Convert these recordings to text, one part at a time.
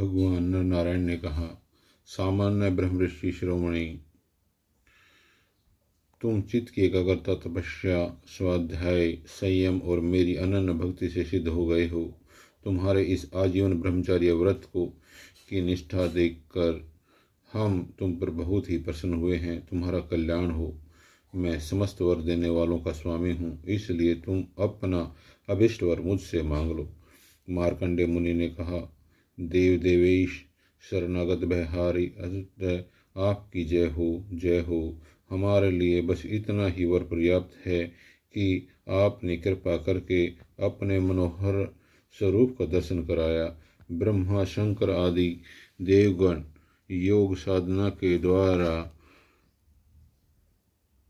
भगवान नर नारायण ने कहा, सामान्य ब्रह्मऋषि शिरोमणि, तुम चित्त की एकाग्रता, तपस्या, स्वाध्याय, संयम और मेरी अनन्य भक्ति से सिद्ध हो गए हो। तुम्हारे इस आजीवन ब्रह्मचर्य व्रत को की निष्ठा देखकर हम तुम पर बहुत ही प्रसन्न हुए हैं। तुम्हारा कल्याण हो। मैं समस्त वर देने वालों का स्वामी हूँ, इसलिए तुम अपना अभिष्ट वर मुझसे मांग लो। मार्कंडेय मुनि ने कहा, देव देवेश, शरणागत भयहारी अद्भुत, आपकी जय हो, जय हो। हमारे लिए बस इतना ही वर पर्याप्त है कि आपने कृपा करके अपने मनोहर स्वरूप का दर्शन कराया। ब्रह्मा, शंकर आदि देवगण योग साधना के द्वारा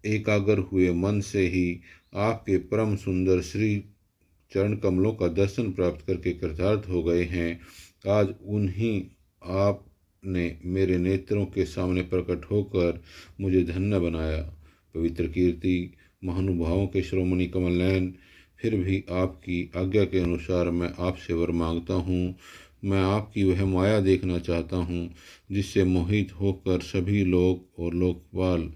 एकाग्र हुए मन से ही आपके परम सुंदर श्री चरण कमलों का दर्शन प्राप्त करके कृतार्थ हो गए हैं। आज उन्हीं आपने मेरे नेत्रों के सामने प्रकट होकर मुझे धन्य बनाया। पवित्र कीर्ति, महानुभावों के श्रोमणि कमल नयन, फिर भी आपकी आज्ञा के अनुसार मैं आपसे वर मांगता हूँ। मैं आपकी वह माया देखना चाहता हूँ जिससे मोहित होकर सभी लोग और लोकपाल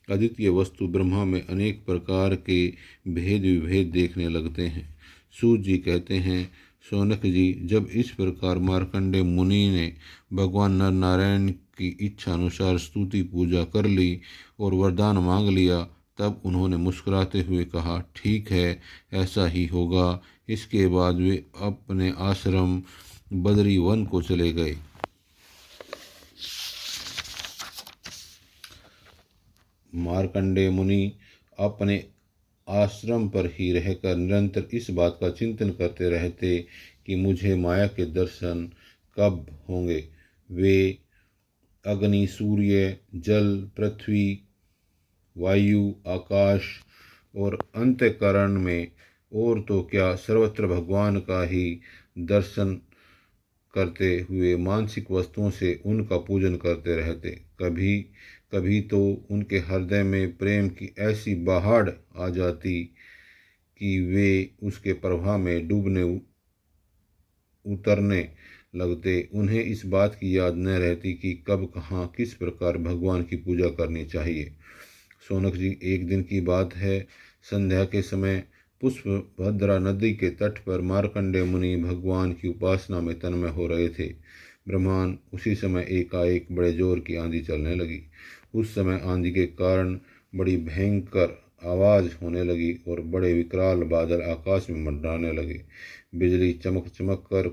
अद्वितीय वस्तु ब्रह्मा में अनेक प्रकार के भेद विभेद देखने लगते हैं। सूत जी कहते हैं, शौनक जी, जब इस प्रकार मार्कंडेय मुनि ने भगवान नर नारायण की इच्छा अनुसार स्तुति पूजा कर ली और वरदान मांग लिया, तब उन्होंने मुस्कुराते हुए कहा, ठीक है, ऐसा ही होगा। इसके बाद वे अपने आश्रम बदरी वन को चले गए। मार्कंडेय मुनि अपने आश्रम पर ही रहकर निरंतर इस बात का चिंतन करते रहते कि मुझे माया के दर्शन कब होंगे। वे अग्नि, सूर्य, जल, पृथ्वी, वायु, आकाश और अंतःकरण में और तो क्या सर्वत्र भगवान का ही दर्शन करते हुए मानसिक वस्तुओं से उनका पूजन करते रहते। कभी कभी तो उनके हृदय में प्रेम की ऐसी बहाड़ आ जाती कि वे उसके प्रवाह में डूबने उतरने लगते। उन्हें इस बात की याद न रहती कि कब, कहाँ, किस प्रकार भगवान की पूजा करनी चाहिए। शौनक जी, एक दिन की बात है, संध्या के समय पुष्पभद्रा नदी के तट पर मार्कंडेय मुनि भगवान की उपासना में तन्मय हो रहे थे। ब्रह्मांड उसी समय एकाएक बड़े जोर की आंधी चलने लगी। उस समय आंधी के कारण बड़ी भयंकर आवाज़ होने लगी और बड़े विकराल बादल आकाश में मंडराने लगे। बिजली चमक चमक कर